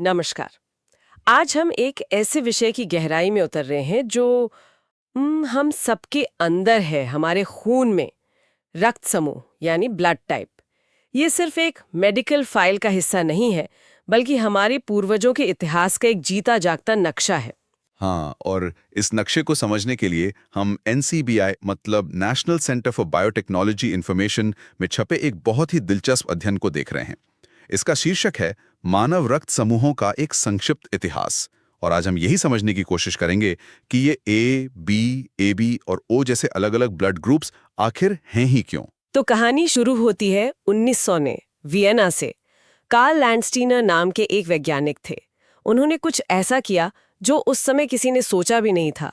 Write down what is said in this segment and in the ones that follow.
नमस्कार। आज हम एक ऐसे विषय की गहराई में उतर रहे हैं जो हम सबके अंदर है, हमारे खून में। रक्त समूह यानी ब्लड टाइप। ये सिर्फ एक मेडिकल फाइल का हिस्सा नहीं है, बल्कि हमारे पूर्वजों के इतिहास का एक जीता जागता नक्शा है। हाँ, और इस नक्शे को समझने के लिए हम एनसीबीआई मतलब national centre for biotechnology information में छपे एक बहुत ही दिलचस्प अध्ययन को देख रहे हैं। इसका शीर्षक है मानव रक्त समूहों का एक संक्षिप्त इतिहास। और आज हम यही समझने की कोशिश करेंगे कि ये ए, बी, एबी और ओ जैसे अलग-अलग ब्लड ग्रुप्स आखिर हैं ही क्यों। तो कहानी शुरू होती है 1900 में वियना से। कार्ल लैंडस्टीनर नाम के एक वैज्ञानिक थे। उन्होंने कुछ ऐसा किया जो उस समय किसी ने सोचा भी नहीं था।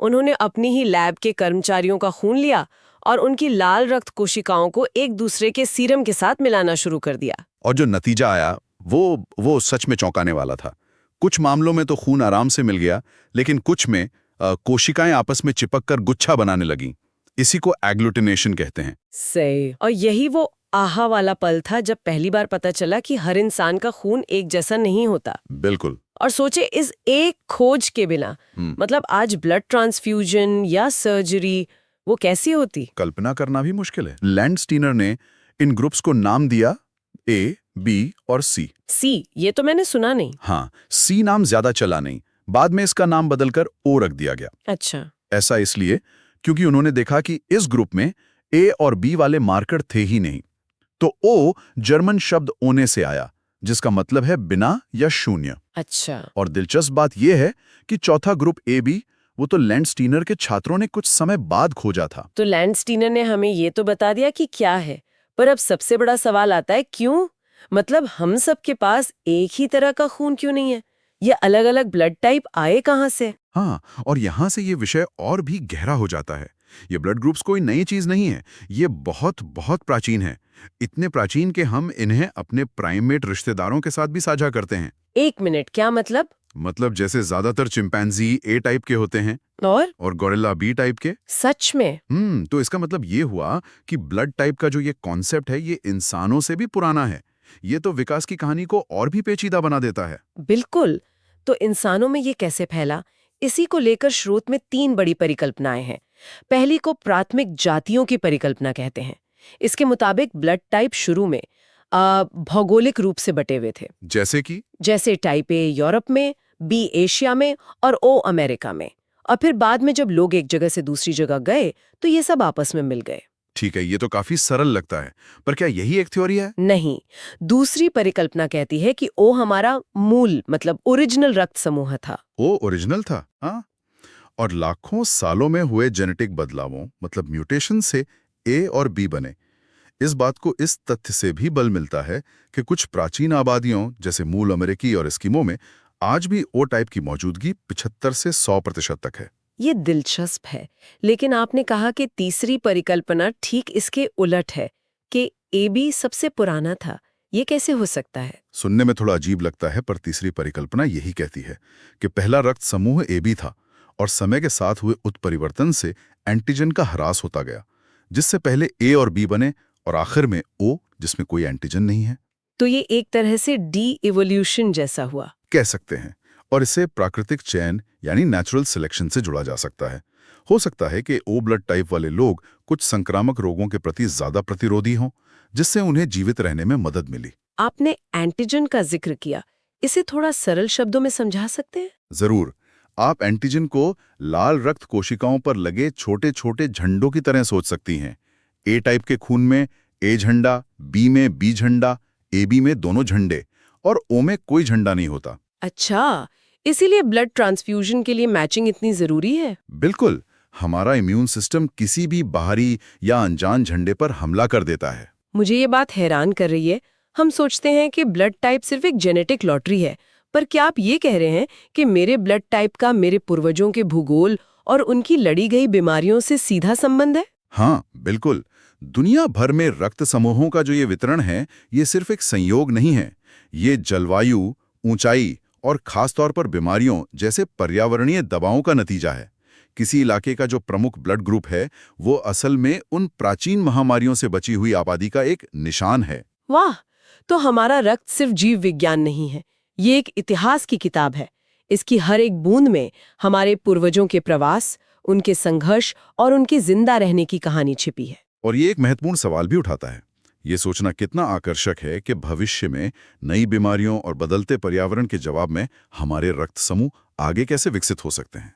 उन्होंने अपनी ही लैब के कर्मचारियों का खून लिया और उनकी लाल रक्त कोशिकाओं को एक दूसरे के सीरम के साथ मिलाना शुरू कर दिया। और जो नतीजा आया वो सच में चौंकाने वाला था। कुछ मामलों में तो खून आराम से मिल गया, लेकिन कुछ में कोशिकाएं आपस में चिपककर गुच्छा बनाने लगीं। इसी को एग्लूटिनेशन कहते हैं। सही। और यही वो आहा वाला पल था जब पहली बार पता चला कि हर इंसान का खून एक जैसा नहीं होता। बिल्कुल। और सोचे, इस एक खोज के बिना मतलब आज ब्लड ट्रांसफ्यूजन या सर्जरी वो कैसी होती। कल्पना करना भी मुश्किल है। लैंडस्टीनर ने इन ग्रुप्स को नाम दिया ए, बी और सी। सी, ये तो मैंने सुना नहीं। हाँ, सी नाम ज्यादा चला नहीं। बाद में इसका नाम बदलकर ओ रख दिया गया। अच्छा। ऐसा इसलिए क्योंकि उन्होंने देखा कि इस ग्रुप में ए और बी वाले मार्कर थे ही नहीं। तो ओ जर्मन शब्द ओने से आया, जिसका मतलब है बिना या शून्य। अच्छा। और दिलचस्प बात यह है कि चौथा ग्रुप ए बी वो तो लैंडस्टीनर के छात्रों ने कुछ समय बाद खोजा था। तो लैंडस्टीनर ने हमें ये तो बता दिया कि क्या है, पर अब सबसे बड़ा सवाल आता है क्यों। मतलब हम सब के पास एक ही तरह का खून क्यों नहीं है? ये अलग अलग ब्लड टाइप आए कहाँ से? हाँ, और यहां से ये विषय और भी गहरा हो जाता है। ये ब्लड ग्रुप्स कोई नई चीज नहीं है, ये बहुत बहुत प्राचीन है। इतने प्राचीन कि हम इन्हें अपने प्राइमेट रिश्तेदारों के साथ भी साझा करते हैं। एक मिनट, क्या मतलब? मतलब जैसे ज्यादातर चिंपैंजी ए टाइप के होते हैं और गोरिल्ला बी टाइप के। सच में? तो इसका मतलब ये हुआ कि ब्लड टाइप का जो ये कॉन्सेप्ट है ये इंसानों से भी पुराना है। ये तो विकास की कहानी को और भी पेचीदा बना देता है। बिल्कुल। तो इंसानों में ये कैसे फैला? इसी को लेकर स्रोत में 3 बड़ी परिकल्पनाएं हैं। पहली को प्राथमिक जातियों की परिकल्पना कहते हैं। इसके मुताबिक ब्लड टाइप शुरू में भौगोलिक रूप से बटे हुए थे। जैसे टाइप ए यूरोप में, बी एशिया में और ओ अमेरिका में। और फिर बाद में जब लोग एक जगह से दूसरी जगह गए तो ये सब आपस में मिल गए। ठीक है, ये तो काफी सरल लगता है, पर क्या यही एक थ्योरी है? नहीं, दूसरी परिकल्पना कहती है कि ओ हमारा मूल मतलब ओरिजिनल रक्त समूह था। ओ ओरिजिनल था, हाँ। और लाखों सालों में हुए जेनेटिक बदलावों मतलब म्यूटेशन से ए और बी बने। इस बात को इस तथ्य से भी बल मिलता है कि कुछ प्राचीन आबादियों जैसे मूल अमेरिकी और एस्किमो में आज भी ओ टाइप की मौजूदगी 75 से 100% तक है। ये दिलचस्प है, लेकिन आपने कहा कि तीसरी परिकल्पना ठीक इसके उलट है कि ए बी सबसे पुराना था। ये कैसे हो सकता है? सुनने में थोड़ा अजीब लगता है, पर तीसरी परिकल्पना यही कहती है कि पहला रक्त समूह ए बी था और समय के साथ हुए उत्परिवर्तन से एंटीजन का ह्रास होता गया, जिससे पहले ए और बी बने और आखिर में ओ, जिसमें कोई एंटीजन नहीं है। तो ये एक तरह से डी इवोल्यूशन जैसा हुआ, कह सकते हैं। और इसे प्राकृतिक चयन यानी नेचुरल सिलेक्शन से जुड़ा जा सकता है। हो सकता है कि ओ ब्लड टाइप वाले लोग कुछ संक्रामक रोगों के प्रति ज्यादा प्रतिरोधी हों, जिससे उन्हें जीवित रहने में मदद मिली। आपने एंटीजन का जिक्र किया, इसे थोड़ा सरल शब्दों में समझा सकते हैं? जरूर। आप एंटीजन को लाल रक्त कोशिकाओं पर लगे छोटे छोटे झंडों की तरह सोच सकती हैं। ए टाइप के खून में ए झंडा, बी में बी झंडा, ए बी में दोनों झंडे और ओ में कोई झंडा नहीं होता। अच्छा, इसीलिए ब्लड ट्रांसफ्यूजन के लिए मैचिंग इतनी जरूरी है। बिल्कुल। हमारा इम्यून सिस्टम किसी भी बाहरी या अनजान झंडे पर हमला कर देता है। मुझे ये बात हैरान कर रही है। हम सोचते हैं कि ब्लड टाइप सिर्फ एक जेनेटिक लॉटरी है, पर क्या आप ये कह रहे हैं कि मेरे ब्लड टाइप का मेरे पूर्वजों के भूगोल और उनकी लड़ी गई बीमारियों से सीधा संबंध है? हाँ, बिल्कुल। दुनिया भर में रक्त समूहों का जो ये वितरण है, ये सिर्फ एक संयोग नहीं है। ये जलवायु, ऊंचाई और खास तौर पर बीमारियों जैसे पर्यावरणीय दबावों का नतीजा है। किसी इलाके का जो प्रमुख ब्लड ग्रुप है, वो असल में उन प्राचीन महामारियों से बची हुई आबादी का एक निशान है। वाह! तो हमारा रक्त सिर्फ जीव विज्ञान नहीं है, ये एक इतिहास की किताब है। इसकी हर एक बूंद में हमारे पूर्वजों के प्रवास, उनके संघर्ष और उनके जिंदा रहने की कहानी छिपी है। और ये एक महत्वपूर्ण सवाल भी उठाता है। ये सोचना कितना आकर्षक है कि भविष्य में नई बीमारियों और बदलते पर्यावरण के जवाब में हमारे रक्त समूह आगे कैसे विकसित हो सकते हैं।